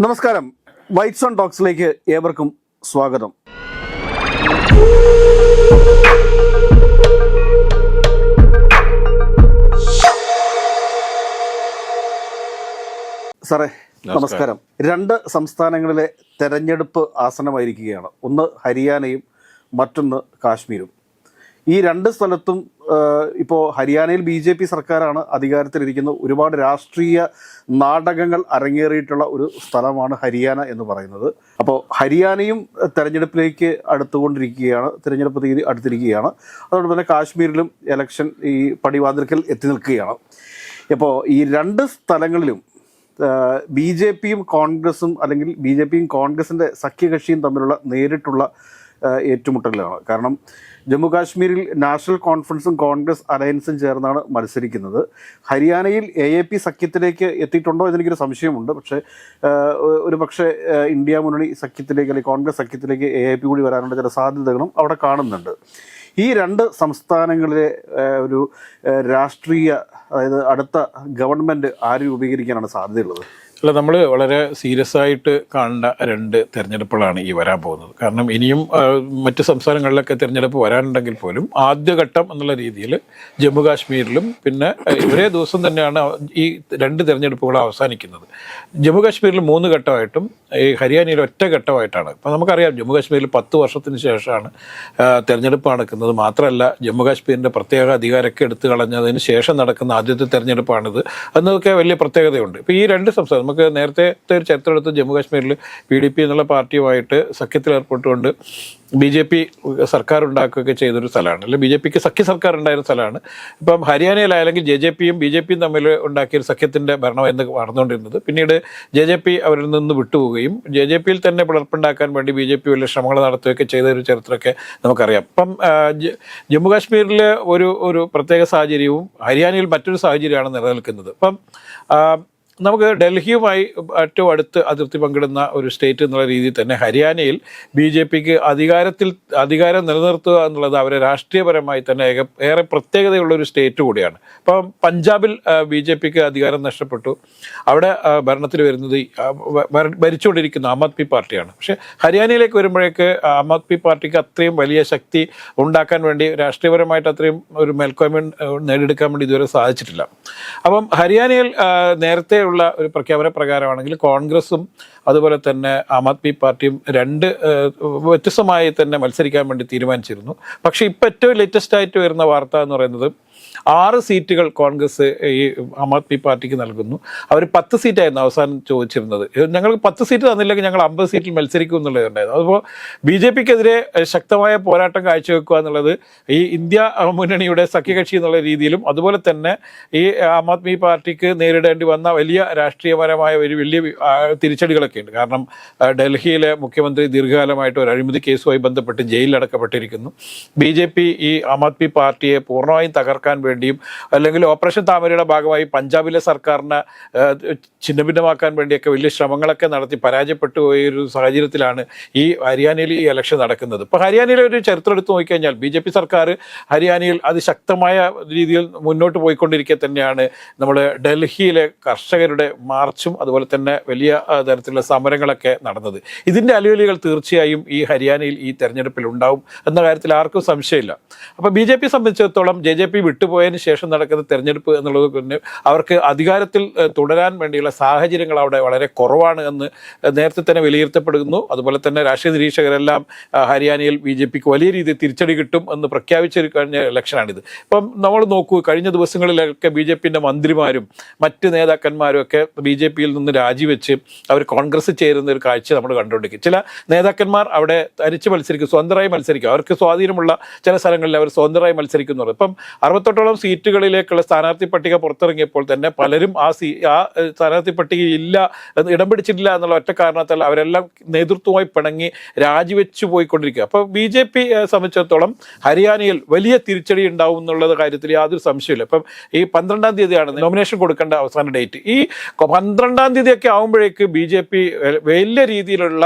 നമസ്കാരം. Whites on ടോക്സിലേക്ക് ഏവർക്കും സ്വാഗതം. സാറേ നമസ്കാരം. രണ്ട് സംസ്ഥാനങ്ങളിലെ തെരഞ്ഞെടുപ്പ് ആസന്നമായിരിക്കുകയാണ്. ഒന്ന് ഹരിയാനയും മറ്റൊന്ന് കാശ്മീരും. ഈ രണ്ട് സ്ഥലത്തും ഇപ്പോൾ ഹരിയാനയിൽ BJP സർക്കാരാണ് അധികാരത്തിലിരിക്കുന്നത്. ഒരുപാട് രാഷ്ട്രീയ നാടകങ്ങൾ അരങ്ങേറിയിട്ടുള്ള ഒരു സ്ഥലമാണ് ഹരിയാന എന്ന് പറയുന്നത്. അപ്പോൾ ഹരിയാനയും തെരഞ്ഞെടുപ്പിലേക്ക് അടുത്തുകൊണ്ടിരിക്കുകയാണ്, തിരഞ്ഞെടുപ്പ് തീയതി അടുത്തിരിക്കുകയാണ്. അതോടൊപ്പം തന്നെ കാശ്മീരിലും ഇലക്ഷൻ ഈ പടിവാതിൽക്കൽ എത്തി നിൽക്കുകയാണ്. ഇപ്പോൾ ഈ രണ്ട് സ്ഥലങ്ങളിലും BJPയും കോൺഗ്രസും അല്ലെങ്കിൽ BJPയും കോൺഗ്രസിൻ്റെ സഖ്യകക്ഷിയും തമ്മിലുള്ള നേരിട്ടുള്ള ഏറ്റുമുട്ടലാണ്. കാരണം ജമ്മു കാശ്മീരിൽ നാഷണൽ കോൺഫറൻസും കോൺഗ്രസ് അലയൻസും ചേർന്നാണ് മത്സരിക്കുന്നത്. ഹരിയാനയിൽ AAP സഖ്യത്തിലേക്ക് എത്തിയിട്ടുണ്ടോ എന്നെനിക്കൊരു സംശയമുണ്ട്. പക്ഷേ ഒരു പക്ഷേ ഇന്ത്യ മുന്നണി സഖ്യത്തിലേക്ക് അല്ലെങ്കിൽ കോൺഗ്രസ് സഖ്യത്തിലേക്ക് AAP കൂടി വരാനുള്ള ചില സാധ്യതകളും അവിടെ കാണുന്നുണ്ട്. ഈ രണ്ട് സംസ്ഥാനങ്ങളിലെ ഒരു രാഷ്ട്രീയ, അതായത് അടുത്ത ഗവൺമെൻറ് ആര് രൂപീകരിക്കാനാണ് സാധ്യതയുള്ളത്? അല്ല, നമ്മൾ വളരെ സീരിയസ് ആയിട്ട് കാണേണ്ട രണ്ട് തെരഞ്ഞെടുപ്പുകളാണ് ഈ വരാൻ പോകുന്നത്. കാരണം ഇനിയും മറ്റ് സംസ്ഥാനങ്ങളിലൊക്കെ തിരഞ്ഞെടുപ്പ് വരാനുണ്ടെങ്കിൽ പോലും ആദ്യഘട്ടം എന്നുള്ള രീതിയിൽ ജമ്മു കാശ്മീരിലും പിന്നെ ഒരേ ദിവസം തന്നെയാണ് ഈ രണ്ട് തിരഞ്ഞെടുപ്പുകൾ അവസാനിക്കുന്നത്. ജമ്മു കാശ്മീരിൽ 3 ഘട്ടമായിട്ടും ഈ ഹരിയാനയിൽ ഒറ്റ ഘട്ടമായിട്ടാണ്. ഇപ്പം നമുക്കറിയാം, ജമ്മു കാശ്മീരിൽ 10 വർഷത്തിന് ശേഷമാണ് തെരഞ്ഞെടുപ്പ് നടക്കുന്നത്. മാത്രമല്ല, ജമ്മു കാശ്മീരിൻ്റെ പ്രത്യേക അധികാരമൊക്കെ എടുത്തു കളഞ്ഞതിന് ശേഷം നടക്കുന്ന ആദ്യത്തെ തെരഞ്ഞെടുപ്പാണിത് എന്നതൊക്കെ വലിയ പ്രത്യേകതയുണ്ട്. ഇപ്പോൾ ഈ രണ്ട് സംസ്ഥാനം നമുക്ക് നേരത്തെ ഒരു ചരിത്രം എടുത്ത് ജമ്മു കാശ്മീരിൽ PDP എന്നുള്ള പാർട്ടിയുമായിട്ട് സഖ്യത്തിലേർപ്പെട്ടുകൊണ്ട് BJP സർക്കാർ ഉണ്ടാക്കുകയൊക്കെ ചെയ്തൊരു സ്ഥലമാണ്, അല്ലെങ്കിൽ BJPക്ക് സഖ്യ സർക്കാർ ഉണ്ടായിരുന്ന സ്ഥലമാണ്. ഇപ്പം ഹരിയാനയിലായാലെങ്കിൽ JJPയും BJPയും തമ്മിൽ ഉണ്ടാക്കിയൊരു സഖ്യത്തിൻ്റെ ഭരണം എന്ന് നടന്നുകൊണ്ടിരുന്നത്. പിന്നീട് JJP അവരിൽ നിന്ന് വിട്ടുപോവുകയും JJPയിൽ തന്നെ പിളർപ്പുണ്ടാക്കാൻ വേണ്ടി BJP വലിയ ശ്രമങ്ങൾ നടത്തുകയൊക്കെ ചെയ്ത ഒരു ചരിത്രമൊക്കെ നമുക്കറിയാം. ഇപ്പം ജമ്മു കാശ്മീരിൽ ഒരു പ്രത്യേക സാഹചര്യവും ഹരിയാനയിൽ മറ്റൊരു സാഹചര്യമാണ് നിലനിൽക്കുന്നത്. ഇപ്പം നമുക്ക് ഡൽഹിയുമായി ഏറ്റവും അടുത്ത് അതിർത്തി പങ്കിടുന്ന ഒരു സ്റ്റേറ്റ് എന്നുള്ള രീതിയിൽ തന്നെ ഹരിയാനയിൽ BJPക്ക് അധികാരം നിലനിർത്തുക എന്നുള്ളത് അവരെ രാഷ്ട്രീയപരമായി തന്നെ ഏറെ പ്രത്യേകതയുള്ള ഒരു സ്റ്റേറ്റ് കൂടിയാണ്. ഇപ്പം പഞ്ചാബിൽ BJPക്ക് അധികാരം നഷ്ടപ്പെട്ടു. അവിടെ ഭരണത്തിൽ വരുന്നത് ഭരിച്ചുകൊണ്ടിരിക്കുന്ന ആം ആദ്മി പാർട്ടിയാണ്. പക്ഷേ ഹരിയാനയിലേക്ക് വരുമ്പോഴേക്ക് ആം ആദ്മി പാർട്ടിക്ക് അത്രയും വലിയ ശക്തി ഉണ്ടാക്കാൻ വേണ്ടി രാഷ്ട്രീയപരമായിട്ട് അത്രയും ഒരു മേൽക്കോയ്മ നേടിയെടുക്കാൻ വേണ്ടി ഇതുവരെ സാധിച്ചിട്ടില്ല. അപ്പം ഹരിയാനയിൽ നേരത്തെ ഉള്ള ഒരു പ്രഖ്യാപന പ്രകാരമാണെങ്കിൽ കോൺഗ്രസും അതുപോലെ തന്നെ ആം ആദ്മി പാർട്ടിയും രണ്ട് വ്യത്യസ്തമായി തന്നെ മത്സരിക്കാൻ വേണ്ടി തീരുമാനിച്ചിരുന്നു. പക്ഷേ ഇപ്പോൾ ഏറ്റവും ലേറ്റസ്റ്റ് ആയിട്ട് വരുന്ന വാർത്ത എന്ന് പറയുന്നത് 6 സീറ്റുകൾ കോൺഗ്രസ് ഈ ആം ആദ്മി പാർട്ടിക്ക് നൽകുന്നു. അവർ 10 സീറ്റായിരുന്നു അവസാനം ചോദിച്ചിരുന്നത്. ഞങ്ങൾക്ക് 10 സീറ്റ് തന്നില്ലെങ്കിൽ ഞങ്ങൾ 50 സീറ്റിൽ മത്സരിക്കും എന്നുള്ളതുണ്ടായിരുന്നു. അതുപോലെ BJPക്കെതിരെ ശക്തമായ പോരാട്ടം കാഴ്ചവെക്കുക എന്നുള്ളത് ഈ ഇന്ത്യ മുന്നണിയുടെ സഖ്യകക്ഷി എന്നുള്ള രീതിയിലും അതുപോലെ തന്നെ ഈ ആം ആദ്മി പാർട്ടിക്ക് നേരിടേണ്ടി വന്ന വലിയ രാഷ്ട്രീയപരമായ ഒരു വലിയ തിരിച്ചടികളൊക്കെ ഉണ്ട്. കാരണം ഡൽഹിയിലെ മുഖ്യമന്ത്രി ദീർഘകാലമായിട്ട് ഒരു അഴിമതി കേസുമായി ബന്ധപ്പെട്ട് ജയിലിലടക്കപ്പെട്ടിരിക്കുന്നു. BJP ഈ ആം ആദ്മി പാർട്ടിയെ പൂർണ്ണമായും തകർക്കാൻ വേണ്ടിയും അല്ലെങ്കിൽ ഓപ്പറേഷൻ താമരയുടെ ഭാഗമായി പഞ്ചാബിലെ സർക്കാരിനെ ഛിന്നഭിന്നമാക്കാൻ വേണ്ടിയൊക്കെ വലിയ ശ്രമങ്ങളൊക്കെ നടത്തി പരാജയപ്പെട്ടു പോയൊരു സാഹചര്യത്തിലാണ് ഈ ഹരിയാനയിൽ ഈ ഇലക്ഷൻ നടക്കുന്നത്. ഇപ്പോൾ ഹരിയാനയിലെ ഒരു ചരിത്രം എടുത്ത് നോക്കിക്കഴിഞ്ഞാൽ BJP സർക്കാർ ഹരിയാനയിൽ അതിശക്തമായ രീതിയിൽ മുന്നോട്ട് പോയിക്കൊണ്ടിരിക്കെ തന്നെയാണ് നമ്മൾ ഡൽഹിയിലെ കർഷകരുടെ മാർച്ചും അതുപോലെ തന്നെ വലിയ തരത്തിലുള്ള സമരങ്ങളൊക്കെ നടന്നത്. ഇതിൻ്റെ അലുവലികൾ തീർച്ചയായും ഈ ഹരിയാനയിൽ ഈ തെരഞ്ഞെടുപ്പിൽ ഉണ്ടാവും എന്ന കാര്യത്തിൽ ആർക്കും സംശയമില്ല. അപ്പോൾ BJP സംബന്ധിച്ചിടത്തോളം JJP വിട്ടുപോയതിന് ശേഷം നടക്കുന്ന തെരഞ്ഞെടുപ്പ് എന്നുള്ളത് പിന്നെ അവർക്ക് അധികാരത്തിൽ തുടരാൻ വേണ്ടിയുള്ള സാഹചര്യങ്ങൾ അവിടെ വളരെ കുറവാണ് എന്ന് നേരത്തെ തന്നെ വിലയിരുത്തപ്പെടുന്നു. അതുപോലെ തന്നെ രാഷ്ട്രീയ നിരീക്ഷകരെല്ലാം ഹരിയാനയിൽ BJPക്ക് വലിയ രീതിയിൽ തിരിച്ചടി കിട്ടും എന്ന് പ്രഖ്യാപിച്ചൊരു കഴിഞ്ഞ ഇലക്ഷനാണിത്. ഇപ്പം നമ്മൾ നോക്കൂ, കഴിഞ്ഞ ദിവസങ്ങളിലൊക്കെ BJPൻ്റെ മന്ത്രിമാരും മറ്റ് നേതാക്കന്മാരും ഒക്കെ BJPയിൽ നിന്ന് രാജിവെച്ച് അവർ കോൺഗ്രസ് ചേരുന്ന ഒരു കാഴ്ച നമ്മൾ കണ്ടുകൊണ്ടിരിക്കും. ചില നേതാക്കന്മാർ അവിടെ തനിച്ച് മത്സരിക്കും, സ്വതന്ത്രമായി മത്സരിക്കും. അവർക്ക് സ്വാധീനമുള്ള ചില സ്ഥലങ്ങളിൽ അവർ സ്വതന്ത്രമായി മത്സരിക്കുന്നു. ഇപ്പം 68ഓളം സീറ്റുകളിലേക്കുള്ള സ്ഥാനാർത്ഥി പട്ടിക പുറത്തിറങ്ങിയപ്പോൾ തന്നെ പലരും ആ സ്ഥാനാർത്ഥി പട്ടികയില്ല, ഇടം പിടിച്ചിട്ടില്ല എന്നുള്ള ഒറ്റ കാരണത്താൽ അവരെല്ലാം നേതൃത്വമായി പിണങ്ങി രാജിവെച്ചു പോയിക്കൊണ്ടിരിക്കുക. അപ്പോൾ BJP സംബന്ധിച്ചിടത്തോളം ഹരിയാനയിൽ വലിയ തിരിച്ചടി ഉണ്ടാവും എന്നുള്ള കാര്യത്തിൽ യാതൊരു സംശയമില്ല. ഇപ്പം ഈ 12-ാം തീയതിയാണ് നോമിനേഷൻ കൊടുക്കേണ്ട അവസാന ഡേറ്റ്. ഈ 12-ാം തീയതിയൊക്കെ ആകുമ്പോഴേക്ക് BJP വലിയ രീതിയിലുള്ള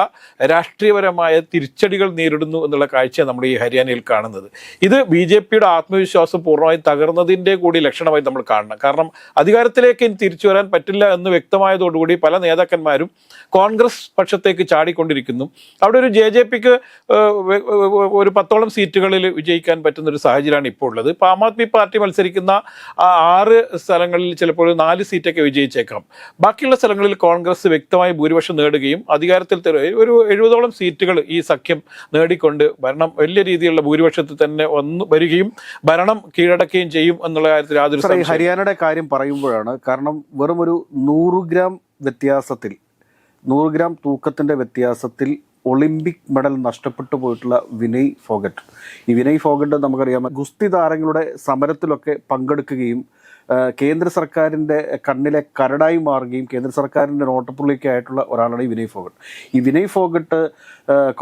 രാഷ്ട്രീയപരമായ തിരിച്ചടികൾ നേരിടുന്നു എന്നുള്ള കാഴ്ച നമ്മൾ ഈ ഹരിയാനയിൽ കാണുന്നത്. ഇത് BJPയുടെ ആത്മവിശ്വാസം പൂർണ്ണമായും തകർന്നതിൻ്റെ കൂടി ലക്ഷണമായി നമ്മൾ കാണണം. കാരണം അധികാരത്തിലേക്ക് ഇനി തിരിച്ചു വരാൻ പറ്റില്ല എന്ന് വ്യക്തമായതോടുകൂടി പല നേതാക്കന്മാരും കോൺഗ്രസ് പക്ഷത്തേക്ക് ചാടിക്കൊണ്ടിരിക്കുന്നു. അവിടെ ഒരു JJPക്ക് ഒരു 10ഓളം സീറ്റുകളിൽ വിജയിക്കാൻ പറ്റുന്ന ഒരു സാഹചര്യമാണ് ഇപ്പോൾ ഉള്ളത്. ഇപ്പോൾ ആം ആദ്മി പാർട്ടി മത്സരിക്കുന്ന 6 സ്ഥലങ്ങളിൽ ചിലപ്പോൾ 4 സീറ്റൊക്കെ വിജയിച്ചേക്കാം. ബാക്കിയുള്ള സ്ഥലങ്ങളിൽ കോൺഗ്രസ് വ്യക്തമായി ഭൂരിപക്ഷം നേടുകയും അധികാരത്തിൽ ഒരു 70ഓളം സീറ്റുകൾ ഈ സഖ്യം നേടിക്കൊണ്ട് ഭരണം വലിയ രീതിയിലുള്ള ഭൂരിപക്ഷത്തിൽ തന്നെ വരികയും ഭരണം കീഴടക്കുകയും ചെയ്യും എന്നുള്ള കാര്യത്തിൽ യാതൊരു ഹരിയാനയുടെ കാര്യം പറയുമ്പോഴാണ്. കാരണം വെറും ഒരു 100 ഗ്രാം വ്യത്യാസത്തിൽ 100 ഗ്രാം തൂക്കത്തിൻ്റെ വ്യത്യാസത്തിൽ ഒളിമ്പിക് മെഡൽ നഷ്ടപ്പെട്ടു പോയിട്ടുള്ള വിനയ് ഫോഗട്ട്. ഈ വിനയ് ഫോഗട്ട് നമുക്കറിയാം ഗുസ്തി താരങ്ങളുടെ സമരത്തിലൊക്കെ പങ്കെടുക്കുകയും കേന്ദ്ര സർക്കാരിൻ്റെ കണ്ണിലെ കരടായി മാറുകയും കേന്ദ്ര സർക്കാരിൻ്റെ നോട്ടപ്പുള്ളിക്കായിട്ടുള്ള ഒരാളാണ് ഈ വിനയ് ഫോഗട്ട്. ഈ വിനയ് ഫോഗട്ട്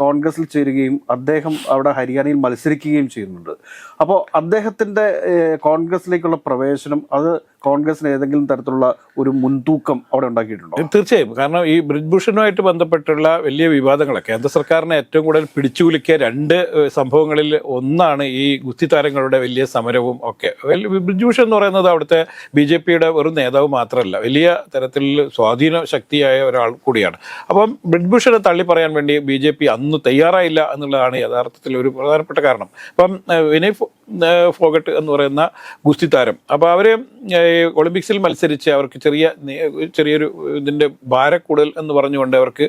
കോൺഗ്രസിൽ ചേരുകയും അദ്ദേഹം അവിടെ ഹരിയാനയിൽ മത്സരിക്കുകയും ചെയ്യുന്നുണ്ട്. അപ്പോൾ അദ്ദേഹത്തിൻ്റെ കോൺഗ്രസിലേക്കുള്ള പ്രവേശനം അത് കോൺഗ്രസിന് ഏതെങ്കിലും തരത്തിലുള്ള ഒരു മുൻതൂക്കം അവിടെ ഉണ്ടാക്കിയിട്ടുണ്ടോ? തീർച്ചയായും. കാരണം ഈ ബ്രിജ്ഭൂഷണുമായിട്ട് ബന്ധപ്പെട്ടുള്ള വലിയ വിവാദങ്ങൾ കേന്ദ്ര സർക്കാരിനെ ഏറ്റവും കൂടുതൽ പിടിച്ചുകുലുക്കിയ 2 സംഭവങ്ങളിൽ ഒന്നാണ് ഈ ഗുസ്തി താരങ്ങളുടെ വലിയ സമരവും ഒക്കെ. ബ്രിജ്ഭൂഷൺ എന്ന് പറയുന്നത് അവിടുത്തെ BJPയുടെ വെറും നേതാവ് മാത്രമല്ല, വലിയ തരത്തിൽ സ്വാധീന ശക്തിയായ ഒരാൾ കൂടിയാണ്. അപ്പം ബ്രിജ്ഭൂഷണെ തള്ളി പറയാൻ വേണ്ടി BJP അന്ന് തയ്യാറായില്ല എന്നുള്ളതാണ് യഥാർത്ഥത്തിൽ ഒരു പ്രധാനപ്പെട്ട കാരണം. അപ്പം വിനയ് ഫോഗട്ട് എന്ന് പറയുന്ന ഗുസ്തി താരം, അപ്പോൾ അവർ ഒളിമ്പിക്സിൽ മത്സരിച്ച് അവർക്ക് ചെറിയൊരു ഇതിൻ്റെ ഭാരക്കൂടുതൽ എന്ന് പറഞ്ഞുകൊണ്ട് അവർക്ക്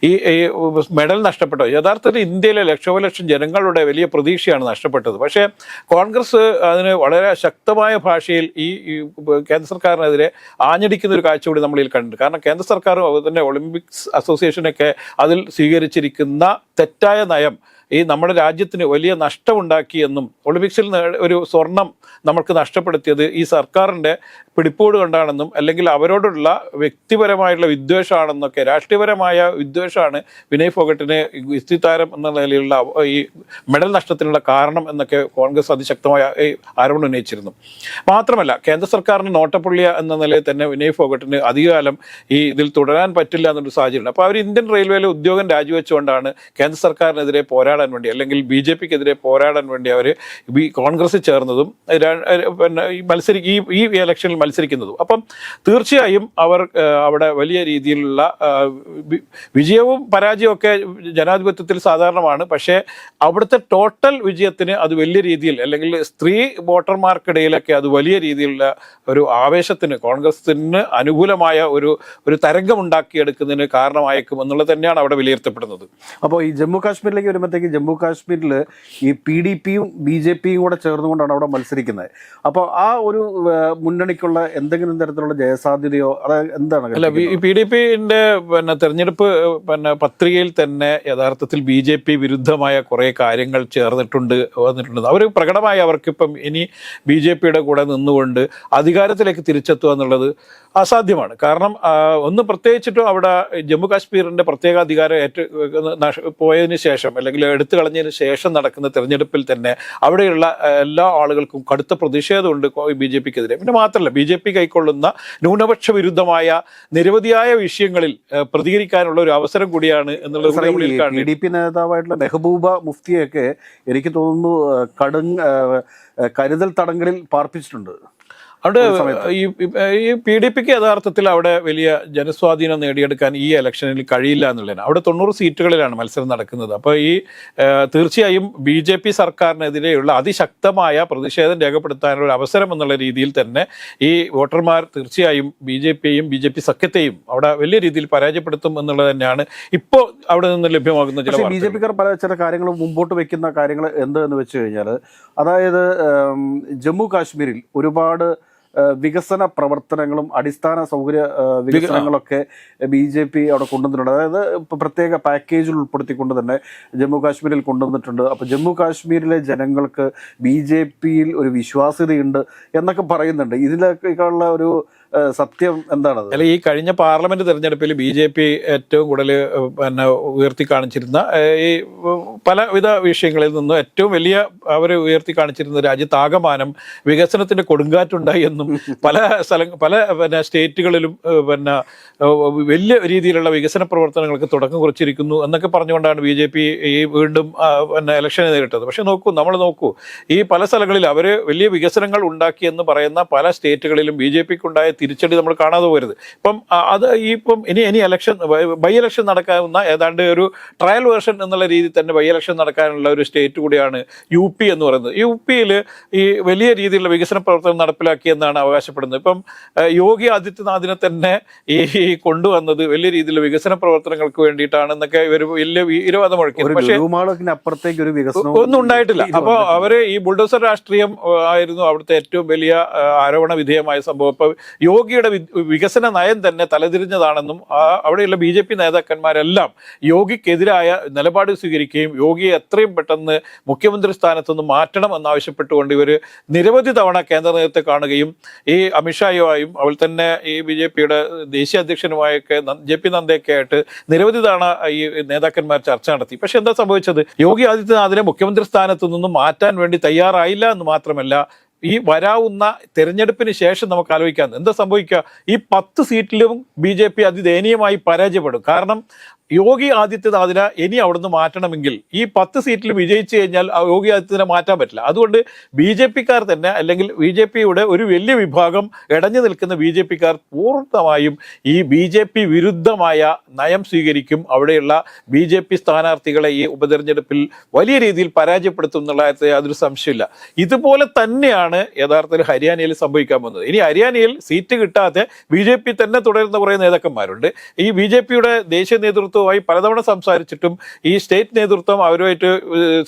ഈ മെഡൽ നഷ്ടപ്പെട്ടു. യഥാർത്ഥത്തിൽ ഇന്ത്യയിലെ ലക്ഷോപലക്ഷം ജനങ്ങളുടെ വലിയ പ്രതീക്ഷയാണ് നഷ്ടപ്പെട്ടത്. പക്ഷേ കോൺഗ്രസ് അതിന് വളരെ ശക്തമായ ഭാഷയിൽ ഈ കേന്ദ്ര സർക്കാരിനെതിരെ ആഞ്ഞടിക്കുന്ന ഒരു കാഴ്ച കൂടി നമ്മളിൽ കണ്ടിട്ടുണ്ട്. കാരണം കേന്ദ്ര സർക്കാരും അതുപോലെ തന്നെ ഒളിമ്പിക്സ് അസോസിയേഷനൊക്കെ അതിൽ സ്വീകരിച്ചിരിക്കുന്ന തെറ്റായ നയം ഈ നമ്മുടെ രാജ്യത്തിന് വലിയ നഷ്ടമുണ്ടാക്കിയെന്നും ഒളിമ്പിക്സിൽ ഒരു സ്വർണം നമുക്ക് നഷ്ടപ്പെടുത്തിയത് ഈ സർക്കാരിൻ്റെ പിടിപ്പോട് കൊണ്ടാണെന്നും അല്ലെങ്കിൽ അവരോടുള്ള വ്യക്തിപരമായിട്ടുള്ള വിദ്വേഷമാണെന്നൊക്കെ, രാഷ്ട്രീയപരമായ വിദ്വേഷമാണ് വിനയ് ഫോഗട്ടിന് ഗുസ്തി താരം എന്ന നിലയിലുള്ള ഈ മെഡൽ നഷ്ടത്തിനുള്ള കാരണം എന്നൊക്കെ കോൺഗ്രസ് അതിശക്തമായ ആരോപണം ഉന്നയിച്ചിരുന്നു. മാത്രമല്ല കേന്ദ്ര സർക്കാരിന് നോട്ടപ്പുള്ളിയ എന്ന നിലയിൽ തന്നെ വിനയ് ഫോഗട്ടിന് അധികകാലം ഈ ഇതിൽ തുടരാൻ പറ്റില്ല എന്നൊരു സാഹചര്യമുണ്ട്. അപ്പോൾ അവർ ഇന്ത്യൻ റെയിൽവേയിലെ ഉദ്യോഗം രാജിവെച്ചുകൊണ്ടാണ് കേന്ദ്ര സർക്കാരിനെതിരെ പോരാടാൻ വേണ്ടി അല്ലെങ്കിൽ BJPക്കെതിരെ പോരാടാൻ വേണ്ടി അവർ കോൺഗ്രസ് ചേർന്നതും പിന്നെ ഈ ഇലക്ഷനിൽ മത്സരിക്കുന്നതും. അപ്പം തീർച്ചയായും അവർ അവിടെ വലിയ രീതിയിലുള്ള വിജയവും പരാജയവും ഒക്കെ ജനാധിപത്യത്തിൽ സാധാരണമാണ്. പക്ഷേ അവിടുത്തെ ടോട്ടൽ വിജയത്തിന് അത് വലിയ രീതിയിൽ അല്ലെങ്കിൽ സ്ത്രീ വോട്ടർമാർക്കിടയിലൊക്കെ അത് വലിയ രീതിയിലുള്ള ഒരു ആവേശത്തിന് കോൺഗ്രസിന് അനുകൂലമായ ഒരു തരംഗം ഉണ്ടാക്കിയെടുക്കുന്നതിന് കാരണമായേക്കും എന്നുള്ളത് തന്നെയാണ് അവിടെ വിലയിരുത്തപ്പെടുന്നത്. അപ്പോൾ ഈ ജമ്മു കാശ്മീരിലേക്ക് വരുമ്പോഴത്തേക്ക് ജമ്മു കാശ്മീരിൽ ഈ PDPയും BJPയും കൂടെ ചേർന്നുകൊണ്ടാണ് അവിടെ മത്സരിക്കുന്നത്. അപ്പോൾ ആ ഒരു മുന്നണിക്കുള്ള എന്തെങ്കിലും തരത്തിലുള്ള ജയസാധ്യതയോ അത് എന്താണ്? അല്ല, ഈ PDPന്റെ തെരഞ്ഞെടുപ്പ് പത്രികയിൽ തന്നെ യഥാർത്ഥത്തിൽ BJP വിരുദ്ധമായ കുറേ കാര്യങ്ങൾ വന്നിട്ടുണ്ട്. അവർ പ്രകടമായി അവർക്കിപ്പം ഇനി BJPയുടെ കൂടെ നിന്നുകൊണ്ട് അധികാരത്തിലേക്ക് തിരിച്ചെത്തുക എന്നുള്ളത് അസാധ്യമാണ്. കാരണം ഒന്ന് പ്രത്യേകിച്ചിട്ടും അവിടെ ജമ്മു കാശ്മീരിൻ്റെ പ്രത്യേക അധികാരം പോയതിന് ശേഷം അല്ലെങ്കിൽ എടുത്തു കളഞ്ഞതിന് ശേഷം നടക്കുന്ന തെരഞ്ഞെടുപ്പിൽ തന്നെ അവിടെയുള്ള എല്ലാ ആളുകൾക്കും കടുത്ത പ്രതിഷേധമുണ്ട് BJPക്കെതിരെ. പിന്നെ മാത്രമല്ല BJP കൈക്കൊള്ളുന്ന ന്യൂനപക്ഷ വിരുദ്ധമായ നിരവധിയായ വിഷയങ്ങളിൽ പ്രതികരിക്കാനുള്ള ഒരു അവസരം കൂടിയാണ് എന്നുള്ളത്. PDP നേതാവായിട്ടുള്ള മെഹബൂബ മുഫ്തിയൊക്കെ എനിക്ക് തോന്നുന്നു കരുതൽ തടങ്കലിൽ പാർപ്പിച്ചിട്ടുണ്ട്. അവിടെ ഈ PDPക്ക് യഥാർത്ഥത്തിൽ അവിടെ വലിയ ജനസ്വാധീനം നേടിയെടുക്കാൻ ഈ ഇലക്ഷനിൽ കഴിയില്ല എന്നുള്ളതാണ്. അവിടെ 90 സീറ്റുകളിലാണ് മത്സരം നടക്കുന്നത്. അപ്പോൾ ഈ തീർച്ചയായും BJP സർക്കാരിനെതിരെയുള്ള അതിശക്തമായ പ്രതിഷേധം രേഖപ്പെടുത്താനുള്ള അവസരം എന്നുള്ള രീതിയിൽ തന്നെ ഈ വോട്ടർമാർ തീർച്ചയായും BJPയെയും BJP സഖ്യത്തെയും അവിടെ വലിയ രീതിയിൽ പരാജയപ്പെടുത്തും എന്നുള്ളത് തന്നെയാണ് ഇപ്പോൾ അവിടെ നിന്ന് ലഭ്യമാകുന്ന ചില BJPക്കാർ ചില കാര്യങ്ങൾ മുമ്പോട്ട് വയ്ക്കുന്ന കാര്യങ്ങൾ എന്തെന്ന് വെച്ച് കഴിഞ്ഞാൽ, അതായത് ജമ്മു കാശ്മീരിൽ ഒരുപാട് വികസന പ്രവർത്തനങ്ങളും അടിസ്ഥാന സൗകര്യ വികസനങ്ങളൊക്കെ BJP അവിടെ കൊണ്ടുവന്നിട്ടുണ്ട്. അതായത് ഇപ്പോൾ പ്രത്യേക പാക്കേജിൽ ഉൾപ്പെടുത്തിക്കൊണ്ട് തന്നെ ജമ്മു കാശ്മീരിൽ കൊണ്ടുവന്നിട്ടുണ്ട്. അപ്പോൾ ജമ്മു കാശ്മീരിലെ ജനങ്ങൾക്ക് BJPയിൽ ഒരു വിശ്വാസ്യതയുണ്ട് എന്നൊക്കെ പറയുന്നുണ്ട്. ഇതിലേക്കുള്ള ഒരു സത്യം എന്താണത്? അല്ല, ഈ കഴിഞ്ഞ പാർലമെന്റ് തെരഞ്ഞെടുപ്പിൽ BJP ഏറ്റവും കൂടുതൽ പിന്നെ ഉയർത്തി കാണിച്ചിരുന്ന ഈ പലവിധ വിഷയങ്ങളിൽ നിന്നും ഏറ്റവും വലിയ അവർ ഉയർത്തി കാണിച്ചിരുന്ന രാജ്യത്താകമാനം വികസനത്തിന്റെ കൊടുങ്കാറ്റുണ്ടായി എന്നും പല പിന്നെ സ്റ്റേറ്റുകളിലും പിന്നെ വലിയ രീതിയിലുള്ള വികസന പ്രവർത്തനങ്ങൾക്ക് തുടക്കം കുറിച്ചിരിക്കുന്നു എന്നൊക്കെ പറഞ്ഞുകൊണ്ടാണ് BJP ഈ വീണ്ടും പിന്നെ ഇലക്ഷനെ നേരിട്ടത്. പക്ഷെ നമ്മൾ നോക്കൂ, ഈ പല സ്ഥലങ്ങളിൽ അവർ വലിയ വികസനങ്ങൾ ഉണ്ടാക്കിയെന്ന് പറയുന്ന പല സ്റ്റേറ്റുകളിലും BJPക്ക് ഉണ്ടായ തിരിച്ചടി നമ്മൾ കാണാതെ പോരുത്. ഇപ്പം ഇനി ഇലക്ഷൻ ബൈ ഇലക്ഷൻ നടക്കാവുന്ന ഏതാണ്ട് ഒരു ട്രയൽ വേർഷൻ എന്നുള്ള രീതിയിൽ തന്നെ ബൈ ഇലക്ഷൻ നടക്കാനുള്ള ഒരു സ്റ്റേറ്റ് കൂടിയാണ് UP എന്ന് പറയുന്നത്. UPയിൽ ഈ വലിയ രീതിയിലുള്ള വികസന പ്രവർത്തനം നടപ്പിലാക്കിയെന്നാണ് അവകാശപ്പെടുന്നത്. ഇപ്പം യോഗി ആദിത്യനാഥിനെ തന്നെ ഈ കൊണ്ടുവന്നത് വലിയ രീതിയിലുള്ള വികസന പ്രവർത്തനങ്ങൾക്ക് വേണ്ടിയിട്ടാണെന്നൊക്കെ ഇവർ വലിയ വീരവാദം മുഴക്കി. പക്ഷേ അപ്പുറത്തേക്ക് ഒരു വികസനം ഒന്നും ഉണ്ടായിട്ടില്ല. അപ്പോൾ അവര് ഈ ബുൾഡോസർ രാഷ്ട്രീയം ആയിരുന്നു അവിടുത്തെ ഏറ്റവും വലിയ ആരോപണ വിധേയമായ സംഭവം. ഇപ്പൊ യോഗിയുടെ വികസന നയം തന്നെ തലതിരിഞ്ഞതാണെന്നും അവിടെയുള്ള BJP നേതാക്കന്മാരെല്ലാം യോഗിക്കെതിരായ നിലപാട് സ്വീകരിക്കുകയും യോഗിയെ എത്രയും പെട്ടെന്ന് മുഖ്യമന്ത്രി സ്ഥാനത്ത് നിന്ന് മാറ്റണം എന്നാവശ്യപ്പെട്ടുകൊണ്ട് ഇവർ നിരവധി തവണ കേന്ദ്ര നേതൃത്വത്തെ കാണുകയും ഈ അമിത്ഷായുമായും അതുപോലെ തന്നെ ഈ BJPയുടെ ദേശീയ അധ്യക്ഷനുമായൊക്കെ JP നദ്ദയൊക്കെ ആയിട്ട് നിരവധി തവണ ഈ നേതാക്കന്മാർ ചർച്ച നടത്തി. പക്ഷെ എന്താ സംഭവിച്ചത്? യോഗി ആദിത്യനാഥിനെ മുഖ്യമന്ത്രി സ്ഥാനത്ത് നിന്നും മാറ്റാൻ വേണ്ടി തയ്യാറായില്ല എന്ന് മാത്രമല്ല, ഈ വരാവുന്ന തെരഞ്ഞെടുപ്പിന് ശേഷം നമുക്ക് ആലോചിക്കാം എന്താ സംഭവിക്കുക. ഈ 10 സീറ്റിലും BJP അതിദയനീയമായി പരാജയപ്പെടും. കാരണം യോഗി ആദിത്യനാഥിനെ ഇനി അവിടുന്ന് മാറ്റണമെങ്കിൽ ഈ 10 സീറ്റിൽ വിജയിച്ചു കഴിഞ്ഞാൽ യോഗി ആദിത്യനാഥിനെ മാറ്റാൻ പറ്റില്ല. അതുകൊണ്ട് BJPക്കാർ തന്നെ, അല്ലെങ്കിൽ BJPയുടെ ഒരു വലിയ വിഭാഗം ഇടഞ്ഞു നിൽക്കുന്ന BJPക്കാർ പൂർണ്ണമായും ഈ BJP വിരുദ്ധമായ നയം സ്വീകരിക്കും. അവിടെയുള്ള BJP സ്ഥാനാർത്ഥികളെ ഈ ഉപതെരഞ്ഞെടുപ്പിൽ വലിയ രീതിയിൽ പരാജയപ്പെടുത്തും എന്നുള്ള കാര്യത്തിൽ യാതൊരു സംശയമില്ല. ഇതുപോലെ തന്നെയാണ് യഥാർത്ഥത്തിൽ ഹരിയാനയിൽ സംഭവിക്കാൻ പോകുന്നത്. ഇനി ഹരിയാനയിൽ സീറ്റ് കിട്ടാതെ BJP തന്നെ തുടരുന്ന കുറേ നേതാക്കന്മാരുണ്ട്. ഈ BJPയുടെ ദേശീയ നേതൃത്വം പലതവണ സംസാരിച്ചിട്ടും ഈ സ്റ്റേറ്റ് നേതൃത്വം അവരുമായിട്ട്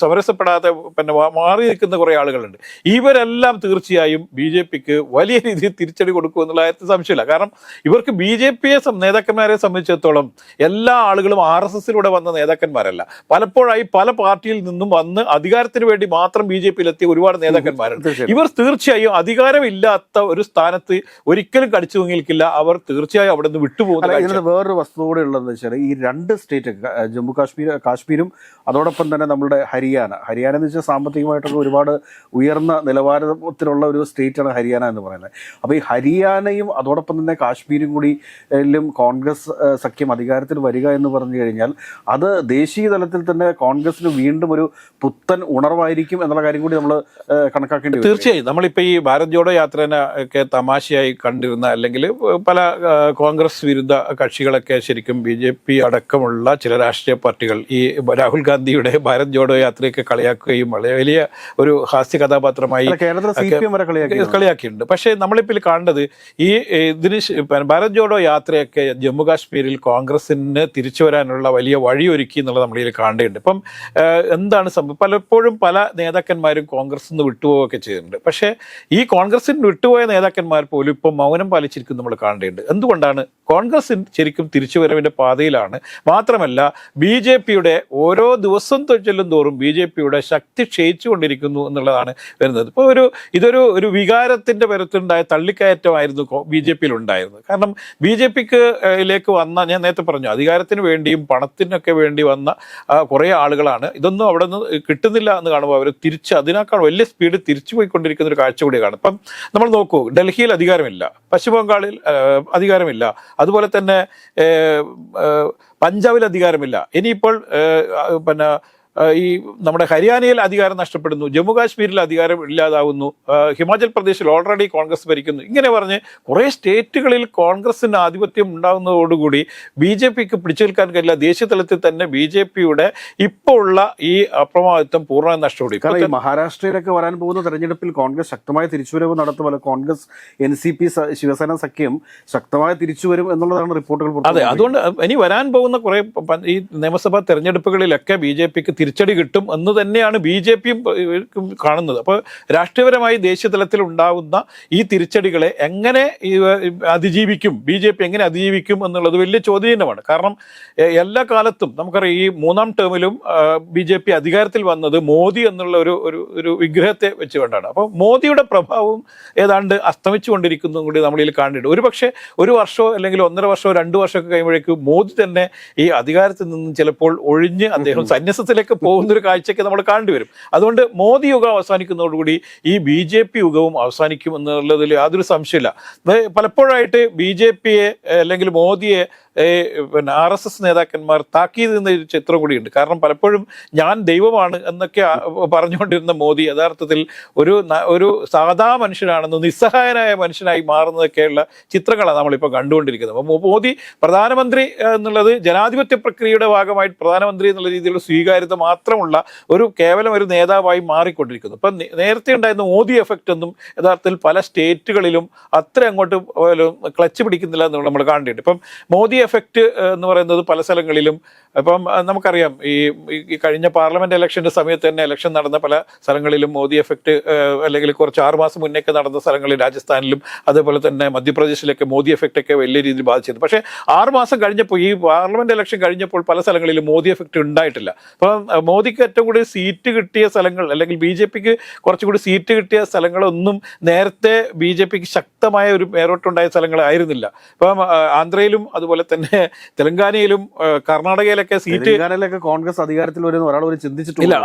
സമരസപ്പെടാതെ പിന്നെ മാറി നിൽക്കുന്ന കുറെ ആളുകളുണ്ട്. ഇവരെല്ലാം തീർച്ചയായും BJPക്ക് വലിയ രീതിയിൽ തിരിച്ചടി കൊടുക്കും എന്നുള്ള കാര്യത്തിൽ സംശയമില്ല. കാരണം ഇവർക്ക് BJP നേതാക്കന്മാരെ സംബന്ധിച്ചിടത്തോളം എല്ലാ ആളുകളും RSSലൂടെ വന്ന നേതാക്കന്മാരല്ല. പലപ്പോഴായി പല പാർട്ടിയിൽ നിന്നും വന്ന് അധികാരത്തിന് വേണ്ടി മാത്രം BJPയിലെത്തിയ ഒരുപാട് നേതാക്കന്മാരുണ്ട്. ഇവർ തീർച്ചയായും അധികാരമില്ലാത്ത ഒരു സ്ഥാനത്ത് ഒരിക്കലും കടിച്ചു തൂങ്ങിയിരിക്കില്ല. അവർ തീർച്ചയായും അവിടെ നിന്ന് വിട്ടുപോകുന്ന വേറൊരു വസ്തു കൂടെ ഉള്ളതെന്ന് വെച്ചാൽ ഈ 2 സ്റ്റേറ്റ് ജമ്മു കാശ്മീരും അതോടൊപ്പം തന്നെ നമ്മുടെ ഹരിയാന എന്ന് വെച്ചാൽ സാമ്പത്തികമായിട്ടൊക്കെ ഒരുപാട് ഉയർന്ന നിലവാരത്തിലുള്ള ഒരു സ്റ്റേറ്റാണ് ഹരിയാന എന്ന് പറയുന്നത്. അപ്പോൾ ഈ ഹരിയാനയും അതോടൊപ്പം തന്നെ കാശ്മീരും കൂടി കോൺഗ്രസ് സഖ്യം അധികാരത്തിൽ വരിക എന്ന് പറഞ്ഞു കഴിഞ്ഞാൽ അത് ദേശീയ തലത്തിൽ തന്നെ കോൺഗ്രസിന് വീണ്ടും ഒരു പുത്തൻ ഉണർവായിരിക്കും എന്നുള്ള കാര്യം കൂടി നമ്മൾ കണക്കാക്കേണ്ടി വരും. തീർച്ചയായും നമ്മളിപ്പോൾ ഈ ഭാരത് ജോഡോ യാത്രനെ ഒക്കെ തമാശയായി കണ്ടിരുന്ന, അല്ലെങ്കിൽ പല കോൺഗ്രസ് വിരുദ്ധ കക്ഷികളൊക്കെ ശരിക്കും BJP അടക്കമുള്ള ചില രാഷ്ട്രീയ പാർട്ടികൾ ഈ രാഹുൽ ഗാന്ധിയുടെ ഭാരത് ജോഡോ യാത്രയൊക്കെ കളിയാക്കുകയും വളരെ വലിയ ഒരു ഹാസ്യ കഥാപാത്രമായി കളിയാക്കിയിട്ടുണ്ട്. പക്ഷേ നമ്മളിപ്പോൾ കാണേണ്ടത് ഈ ഭാരത് ജോഡോ യാത്രയൊക്കെ ജമ്മു കാശ്മീരിൽ കോൺഗ്രസിന് തിരിച്ചു വരാനുള്ള വലിയ വഴിയൊരുക്കി എന്നുള്ളത് നമ്മളിൽ കാണേണ്ടതുണ്ട്. ഇപ്പം എന്താണ് സംഭവം? പലപ്പോഴും പല നേതാക്കന്മാരും കോൺഗ്രസിൽ നിന്ന് വിട്ടുപോവുകയൊക്കെ ചെയ്തിട്ടുണ്ട്. പക്ഷേ ഈ കോൺഗ്രസിന് വിട്ടുപോയ നേതാക്കന്മാർ പോലും ഇപ്പം മൗനം പാലിച്ചിരിക്കും നമ്മൾ കാണേണ്ടതുണ്ട്. എന്തുകൊണ്ടാണ്? കോൺഗ്രസ് ശരിക്കും തിരിച്ചുവരവിൻ്റെ പാതയിലാണ്. മാത്രമല്ല BJPയുടെ ഓരോ ദിവസം ചെല്ലും തോറും BJPയുടെ ശക്തി ക്ഷയിച്ചുകൊണ്ടിരിക്കുന്നു എന്നുള്ളതാണ് വരുന്നത്. ഇപ്പോൾ ഇതൊരു വികാരത്തിൻ്റെ പരത്തിലുണ്ടായ തള്ളിക്കയറ്റമായിരുന്നു BJPയിൽ ഉണ്ടായിരുന്നത്. കാരണം BJPക്ക് വന്ന, ഞാൻ നേരത്തെ പറഞ്ഞു, അധികാരത്തിന് വേണ്ടിയും പണത്തിനൊക്കെ വേണ്ടി വന്ന കുറേ ആളുകളാണ്. ഇതൊന്നും അവിടെ നിന്ന് കിട്ടുന്നില്ല എന്ന് കാണുമ്പോൾ അവർ അതിനേക്കാൾ വലിയ സ്പീഡ് തിരിച്ചു പോയിക്കൊണ്ടിരിക്കുന്ന ഒരു കാഴ്ച കൂടിയാണ്. ഇപ്പം നമ്മൾ നോക്കൂ, ഡൽഹിയിൽ അധികാരമില്ല, പശ്ചിമ ബംഗാളിൽ അധികാരമില്ല, അതുപോലെ തന്നെ പഞ്ചാബിൽ അധികാരമില്ല. ഇനിയിപ്പോൾ പിന്നെ ഈ നമ്മുടെ ഹരിയാനയിൽ അധികാരം നഷ്ടപ്പെടുന്നു, ജമ്മു കാശ്മീരിൽ അധികാരം ഇല്ലാതാവുന്നു, ഹിമാചൽ പ്രദേശിൽ ഓൾറെഡി കോൺഗ്രസ് ഭരിക്കുന്നു. ഇങ്ങനെ പറഞ്ഞ് കുറേ സ്റ്റേറ്റുകളിൽ കോൺഗ്രസിന് ആധിപത്യം ഉണ്ടാകുന്നതോടുകൂടി BJPക്ക് പിടിച്ചു നിൽക്കാൻ കഴിയില്ല. ദേശീയ തലത്തിൽ തന്നെ BJPയുടെ ഇപ്പോൾ ഉള്ള ഈ അപ്രമാദിത്വം പൂർണ്ണമായി നഷ്ടപ്പെടും. കാരണം മഹാരാഷ്ട്രയിലൊക്കെ വരാൻ പോകുന്ന തെരഞ്ഞെടുപ്പിൽ കോൺഗ്രസ് ശക്തമായ തിരിച്ചുവരവ് നടത്തുമല്ലോ. കോൺഗ്രസ് NCP ശിവസേന സഖ്യം ശക്തമായ തിരിച്ചുവരും എന്നുള്ളതാണ് റിപ്പോർട്ടുകൾ. അതെ, അതുകൊണ്ട് ഇനി വരാൻ പോകുന്ന കുറേ ഈ നിയമസഭാ തെരഞ്ഞെടുപ്പുകളിലൊക്കെ BJPക്ക് തിരിച്ചടി കിട്ടും എന്ന് തന്നെയാണ് BJP കാണുന്നത്. അപ്പോൾ രാഷ്ട്രീയപരമായി ദേശീയ തലത്തിൽ ഉണ്ടാകുന്ന ഈ തിരിച്ചടികളെ എങ്ങനെ അതിജീവിക്കും, BJP എങ്ങനെ അതിജീവിക്കും എന്നുള്ളത് വലിയ ചോദ്യചിഹ്നമാണ്. കാരണം എല്ലാ കാലത്തും നമുക്കറിയാം ഈ 3ാം ടേമിലും BJP അധികാരത്തിൽ വന്നത് മോദി എന്നുള്ള ഒരു വിഗ്രഹത്തെ വെച്ചുകൊണ്ടാണ്. അപ്പോൾ മോദിയുടെ പ്രഭാവം ഏതാണ്ട് അസ്തമിച്ചുകൊണ്ടിരിക്കുന്നതും കൂടി നമ്മളിൽ കാണേണ്ടത്. ഒരുപക്ഷെ 1 വർഷമോ അല്ലെങ്കിൽ 1.5 വർഷമോ 2 വർഷമൊക്കെ കഴിയുമ്പോഴേക്കും മോദി തന്നെ ഈ അധികാരത്തിൽ നിന്നും ചിലപ്പോൾ ഒഴിഞ്ഞ് അദ്ദേഹം സന്യാസത്തിലേക്ക് പോകുന്നൊരു കാഴ്ചയ്ക്ക് നമ്മൾ കാണേണ്ടി വരും. അതുകൊണ്ട് മോദി യുഗം അവസാനിക്കുന്നതോടുകൂടി ഈ BJP യുഗവും അവസാനിക്കും എന്നുള്ളതിൽ യാതൊരു സംശയമില്ല. പലപ്പോഴായിട്ട് BJPയെ അല്ലെങ്കിൽ മോദിയെ പിന്നെ RSS നേതാക്കന്മാർ താക്കീത് എന്ന ഒരു ചിത്രം കൂടിയുണ്ട്. കാരണം പലപ്പോഴും ഞാൻ ദൈവമാണ് എന്നൊക്കെ പറഞ്ഞുകൊണ്ടിരുന്ന മോദി യഥാർത്ഥത്തിൽ ഒരു സാധാ മനുഷ്യനാണെന്ന്, നിസ്സഹായനായ മനുഷ്യനായി മാറുന്നതൊക്കെയുള്ള ചിത്രങ്ങളാണ് നമ്മളിപ്പോൾ കണ്ടുകൊണ്ടിരിക്കുന്നത്. അപ്പോൾ മോദി പ്രധാനമന്ത്രി എന്നുള്ളത് ജനാധിപത്യ പ്രക്രിയയുടെ ഭാഗമായിട്ട് പ്രധാനമന്ത്രി എന്നുള്ള രീതിയിലുള്ള സ്വീകാര്യത മാത്രമുള്ള കേവലം ഒരു നേതാവായി മാറിക്കൊണ്ടിരിക്കുന്നു. ഇപ്പം നേരത്തെ ഉണ്ടായിരുന്ന മോദി എഫക്റ്റ് ഒന്നും യഥാർത്ഥത്തിൽ പല സ്റ്റേറ്റുകളിലും അത്ര അങ്ങോട്ട് ക്ലച്ച് പിടിക്കുന്നില്ല എന്ന് നമ്മൾ കാണേണ്ടിയുണ്ട്. ഇപ്പം മോദി എഫക്റ്റ് എന്ന് പറയുന്നത് പല സ്ഥലങ്ങളിലും ഇപ്പം നമുക്കറിയാം ഈ കഴിഞ്ഞ പാർലമെന്റ് ഇലക്ഷന്റെ സമയത്ത് തന്നെ ഇലക്ഷൻ നടന്ന പല സ്ഥലങ്ങളിലും മോദി എഫക്റ്റ് അല്ലെങ്കിൽ കുറച്ച് 6 മാസം മുന്നേക്ക് നടന്ന സ്ഥലങ്ങളിൽ രാജസ്ഥാനിലും അതേപോലെ തന്നെ മധ്യപ്രദേശിലൊക്കെ മോദി എഫക്റ്റ് ഒക്കെ വലിയ രീതിയിൽ ബാധിച്ചിരുന്നു. പക്ഷേ 6 മാസം കഴിഞ്ഞപ്പോൾ ഈ പാർലമെന്റ് ഇലക്ഷൻ കഴിഞ്ഞപ്പോൾ പല സ്ഥലങ്ങളിലും മോദി എഫക്റ്റ് ഉണ്ടായിട്ടില്ല. അപ്പം മോദിക്ക് ഏറ്റവും കൂടുതൽ സീറ്റ് കിട്ടിയ സ്ഥലങ്ങൾ അല്ലെങ്കിൽ BJPക്ക് കുറച്ചുകൂടി സീറ്റ് കിട്ടിയ സ്ഥലങ്ങളൊന്നും നേരത്തെ BJPക്ക് ശക്തമായ ഒരു മേരോട്ടുണ്ടായ സ്ഥലങ്ങളായിരുന്നില്ല. ഇപ്പം ആന്ധ്രയിലും അതുപോലെ തന്നെ തെലങ്കാനയിലും കർണാടകയിലൊക്കെ സീറ്റ് കോൺഗ്രസ് അധികാരത്തിൽ വരുന്ന ഒരാൾ ചിന്തിച്ചിട്ടില്ല.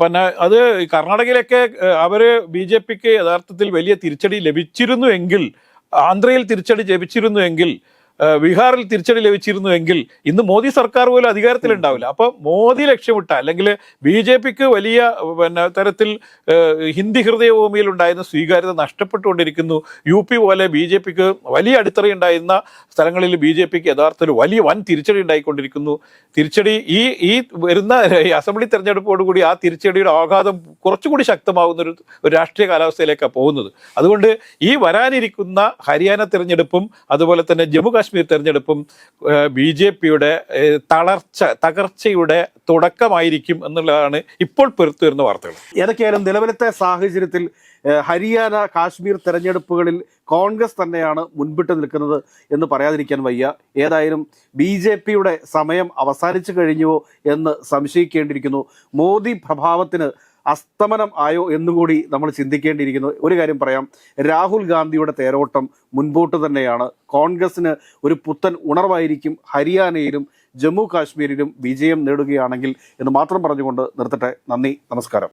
പിന്നെ അത് കർണാടകയിലൊക്കെ അവര് BJPക്ക് യഥാർത്ഥത്തിൽ വലിയ തിരിച്ചടി ലഭിച്ചിരുന്നുവെങ്കിൽ, ആന്ധ്രയിൽ തിരിച്ചടി ലഭിച്ചിരുന്നുവെങ്കിൽ, ബീഹാറിൽ തിരിച്ചടി ലഭിച്ചിരുന്നുവെങ്കിൽ ഇന്ന് മോദി സർക്കാർ പോലും അധികാരത്തിലുണ്ടാവില്ല. അപ്പോൾ മോദി ലക്ഷ്യമിട്ട അല്ലെങ്കിൽ BJPക്ക് വലിയ തരത്തിൽ ഹിന്ദി ഹൃദയഭൂമിയിൽ ഉണ്ടായിരുന്ന സ്വീകാര്യത നഷ്ടപ്പെട്ടുകൊണ്ടിരിക്കുന്നു. UP പോലെ BJPക്ക് വലിയ അടിത്തറയുണ്ടായിരുന്ന സ്ഥലങ്ങളിൽ BJPക്ക് യഥാർത്ഥത്തിൽ വൻ തിരിച്ചടി ഉണ്ടായിക്കൊണ്ടിരിക്കുന്നു. തിരിച്ചടി ഈ വരുന്ന അസംബ്ലി തെരഞ്ഞെടുപ്പോടുകൂടി ആ തിരിച്ചടിയുടെ ആഘാതം കുറച്ചുകൂടി ശക്തമാകുന്ന ഒരു രാഷ്ട്രീയ കാലാവസ്ഥയിലേക്കാണ് പോകുന്നത്. അതുകൊണ്ട് ഈ വരാനിരിക്കുന്ന ഹരിയാന തെരഞ്ഞെടുപ്പും അതുപോലെ തന്നെ ജമ്മു കാശ്മീർ തെരഞ്ഞെടുപ്പും BJPയുടെ തകർച്ചയുടെ തുടക്കമായിരിക്കും എന്നുള്ളതാണ് ഇപ്പോൾ പുറത്തു വരുന്ന വാർത്തകൾ. ഏതൊക്കെയായാലും നിലവിലത്തെ സാഹചര്യത്തിൽ ഹരിയാന കാശ്മീർ തെരഞ്ഞെടുപ്പുകളിൽ കോൺഗ്രസ് തന്നെയാണ് മുൻപിട്ട് നിൽക്കുന്നത് എന്ന് പറയാതിരിക്കാൻ വയ്യ. ഏതായാലും BJPയുടെ സമയം അവസാനിച്ചു കഴിഞ്ഞുവോ എന്ന് സംശയിക്കേണ്ടിയിരിക്കുന്നു. മോദി പ്രഭാവത്തിന് അസ്തമനം ആയോ എന്നുകൂടി നമ്മൾ ചിന്തിക്കേണ്ടിയിരിക്കുന്നു. ഒരു കാര്യം പറയാം, രാഹുൽ ഗാന്ധിയുടെ തേരോട്ടം മുൻപോട്ട് തന്നെയാണ്. കോൺഗ്രസിന് ഒരു പുത്തൻ ഉണർവായിരിക്കും ഹരിയാനയിലും ജമ്മു കാശ്മീരിലും വിജയം നേടുകയാണെങ്കിൽ എന്ന് മാത്രം പറഞ്ഞുകൊണ്ട് നിർത്തട്ടെ. നന്ദി, നമസ്കാരം.